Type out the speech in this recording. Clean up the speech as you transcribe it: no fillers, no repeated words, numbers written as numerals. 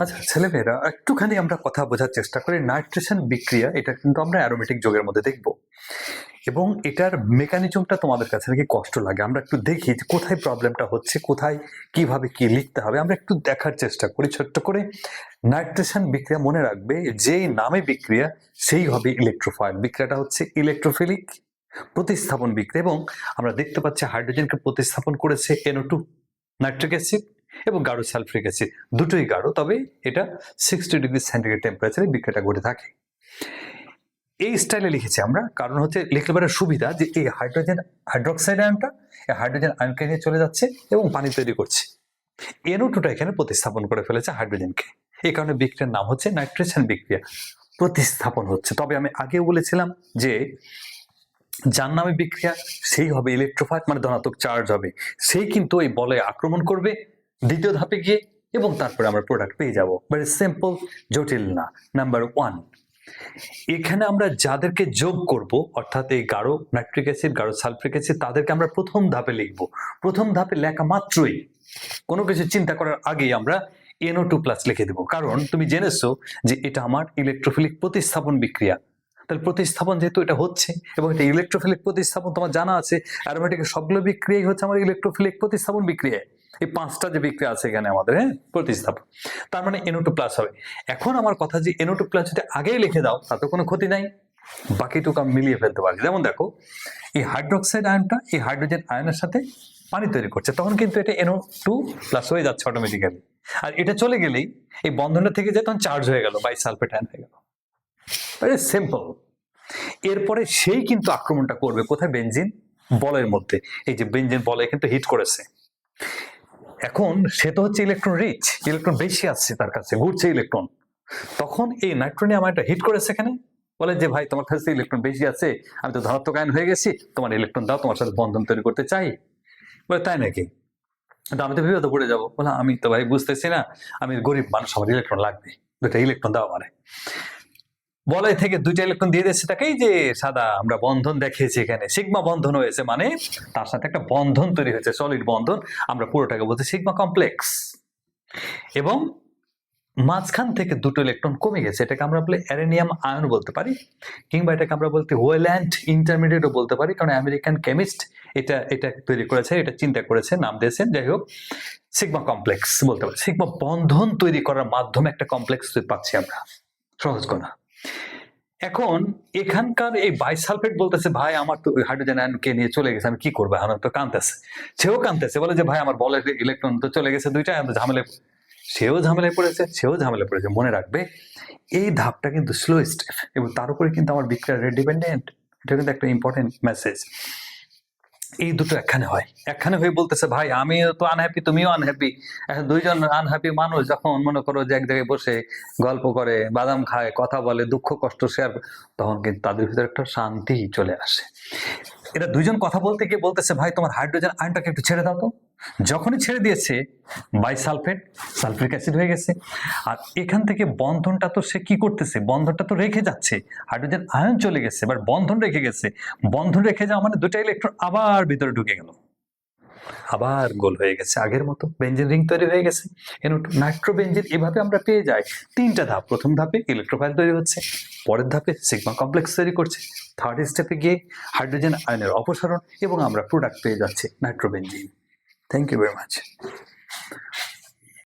আচ্ছা ছেলেমেয়েরা, একটুখানি আমরা কথা বোঝার চেষ্টা করি। নাইট্রেশন বিক্রিয়া এটা কিন্তু আমরা অ্যারোমেটিক যৌগের মধ্যে দেখব, এবং এটার মেকানিজমটা তোমাদের কাছে নাকি কষ্ট লাগে। আমরা একটু দেখি যে কোথায় প্রবলেমটা হচ্ছে, কোথায় কিভাবে কি লিখতে হবে, আমরা একটু দেখার চেষ্টা করি ছোট্ট করে। নাইট্রেশন বিক্রিয়া মনে রাখবে, যেই নামে বিক্রিয়া সেই হবে ইলেকট্রোফাইল। বিক্রিয়াটা হচ্ছে ইলেকট্রোফিলিক প্রতিস্থাপন বিক্রিয়া, এবং আমরা দেখতে পাচ্ছি হাইড্রোজেনকে প্রতিস্থাপন করেছে NO2 নাইট্রিক অ্যাসিড এবং গাঢ় সালফ্রিক অ্যাসিড, দুটোই গাঢ়, তবে এটা 60 ডিগ্রি সেন্টিগ্রেড টেম্পারেচারে বিক্রিয়াটা ঘটে থাকে। এই স্টাইলে লিখেছি আমরা, কারণ হচ্ছে লিখলে পরে সুবিধা যে এই হাইড্রোজেন হাইড্রোক্সাইড আয়নটা এই হাইড্রোজেন আয়নকে নিয়ে চলে যাচ্ছে এবং পানি তৈরি করছে। NO2টা এখানে প্রতিস্থাপন করে ফেলেছে হাইড্রোজেনকে, এই কারণে বিক্রিয়ার নাম হচ্ছে নাইট্রেশন বিক্রিয়া, প্রতিস্থাপন হচ্ছে। তবে আমি আগেও বলেছিলাম যে যার নামে বিক্রিয়া সেই হবে ইলেকট্রোফাইল, মানে ধনাত্মক চার্জ হবে, সেই কিন্তু এই বলয়ে আক্রমণ করবে দ্বিতীয় ধাপে গিয়ে, এবং তারপরে আমরা প্রোডাক্ট পেয়ে যাব। ভেরি সিম্পল, জটিল না। নাম্বার 1, এখানে আমরা যাদেরকে যোগ করব, অর্থাৎ এই গাঢ় নাইট্রিক অ্যাসিড গাঢ় সালফ্রিক অ্যাসিড, তাদেরকে আমরা প্রথম ধাপে লিখব। প্রথম ধাপে লেখা মাত্রই, কোনো কিছু চিন্তা করার আগেই আমরা NO2+ লিখে দেব, কারণ তুমি জেনেছো যে এটা আমার ইলেকট্রোফিলিক প্রতিস্থাপন বিক্রিয়া। তাহলে প্রতিস্থাপন যেহেতু এটা হচ্ছে, এবং এটা ইলেকট্রোফিলিক প্রতিস্থাপন তোমার জানা আছে, অ্যারোমেটিকের সবগুলো বিক্রিয়াই হচ্ছে আমার ইলেকট্রোফিলিক প্রতিস্থাপন বিক্রিয়া। এই 5টা যে বিক্রিয়া আছে এখানে আমাদের, হ্যাঁ, প্রতিস্থাপন, তার মানে NO2+ হবে। এখন আমার কথা যে NO2+ যদি আগেই লিখে দাও তাতে কোনো ক্ষতি নাই, বাকিটুকু আমি মিলিয়ে ফেলতে পারি। যেমন দেখো, এই হাইড্রোক্সাইড আয়নটা এই হাইড্রোজেন আয়নের সাথে পানি তৈরি করছে, তখন কিন্তু এটা NO2+ হয়ে যাচ্ছে অটোমেটিক্যালি। আর এটা চলে গেলেই এই বন্ধনটা থেকে যায়, তখন চার্জ হয়ে গেল, বাইসালফেট আয়ন হয়ে গেল। Very simple. এরপরে সেই কিন্তু আক্রমণটা করবে কোথায়? বেনজিন বলের মধ্যে। এই যে বেনজিন বলে কিন্তু হিট করেছে, এখন সে তো হচ্ছে ইলেকট্রন রিচ, ইলেকট্রন বেশি আছে তার কাছে, ঘুরছে ইলেকট্রন। তখন এই নাইট্রোনিয়াম আয়নটা হিট করেছে এখানে, বলে যে ভাই তোমার কাছে ইলেকট্রন বেশি আছে, আমি তো ধনাত্মক আয়ন হয়ে গেছি, তোমার ইলেকট্রন দাও, তোমার সাথে বন্ধন তৈরি করতে চাই। বলে তাই নাকি? আমি তো বিপদে পড়ে যাবো। বলে আমি তো ভাই বুঝতেছি না, আমি গরিব মানুষ, আমার ইলেকট্রন লাগবে, 2টা ইলেকট্রন দাও আমারে। বলয় থেকে 2টা ইলেকট্রন দিয়ে দিচ্ছে তাকেই, যে সাদা আমরা বন্ধন দেখিয়েছি এখানে, সিগমা বন্ধন হয়েছে, মানে তার সাথে একটা বন্ধন তৈরি হয়েছে, সলিড বন্ধন, আমরা পুরোটাকে বলছি সিগমা কমপ্লেক্স। এবং মাঝখান থেকে 2টো ইলেকট্রন কমে গেছে, এটাকে আমরা বলে অ্যারেনিয়াম আয়ন বলতে পারি, কিংবা এটাকে আমরা বলতে ওয়েল্যান্ড ইন্টারমিডিয়েটও বলতে পারি, কারণ আমেরিকান কেমিস্ট এটা তৈরি করেছে, এটা চিন্তা করেছে, নাম দিয়েছেন। যাই হোক, সিগমা কমপ্লেক্স বলতে পারি। সিগমা বন্ধন তৈরি করার মাধ্যমে একটা কমপ্লেক্স পাচ্ছি আমরা, সহজ কথা। এখন এখানকার এই বাইসালফেট বলতেছে, ভাই আমার তো হাইড্রোজেন আয়নকে নিয়ে চলে গেছে, আমি কি করবো? আমার তো কাঁদতেছে, সেও কাঁদতেছে, বলে যে ভাই আমার বলের ইলেকট্রন তো চলে গেছে 2টা, ঝামেলায়, সেও ঝামেলায় পড়েছে। মনে রাখবে এই ধাপটা কিন্তু স্লো স্টেপ, এবং তার উপরে কিন্তু আমার বিক্রিয়া রেট ডিপেন্ডেন্ট। এটা কিন্তু একটা ইম্পর্টেন্ট মেসেজ। এই দুটো একখানে হয়ে বলতেছে, ভাই আমিও তো আনহ্যাপি, তুমিও আনহ্যাপি। এখন 2জন আনহ্যাপি মানুষ যখন মনে করো যে এক জায়গায় বসে গল্প করে, বাদাম খায়, কথা বলে, দুঃখ কষ্ট শেয়ার, তখন কিন্তু তাদের ভিতরে একটা শান্তি চলে আসে। এরা 2জন কথা বলতে গিয়ে বলতেছে, ভাই তোমার হাইড্রোজেন আয়নটাকে একটু ছেড়ে দাও তো। যখনই ছেড়ে দিয়েছে, বাইসালফেট সালফ্রিক অ্যাসিড হয়ে গেছে। আর এখান থেকে বন্ধনটা তো সে কি করতেছে? বন্ধনটা তো রেখে যাচ্ছে, হাইড্রোজেন আয়ন চলে গেছে, এবার বন্ধন রেখে গেছে। বন্ধন রেখে যাওয়া মানে 2টা ইলেকট্রন আবার ভিতরে ঢুকে গেল, আবার গোল হয়ে গেছে, আগের মতো বেনজিন রিং তৈরি হয়ে গেছে, নাইট্রোবেনজিন। এভাবে আমরা পেয়ে যাই 3টা ধাপ। প্রথম ধাপে ইলেকট্রোফাইল তৈরি হচ্ছে, পরের ধাপে সিগমা কমপ্লেক্স তৈরি করছে, থার্ড স্টেপে গিয়ে হাইড্রোজেন আয়নের অপসারণ, এবং আমরা প্রোডাক্ট পেয়ে যাচ্ছি nitrobenzene. Thank you very much.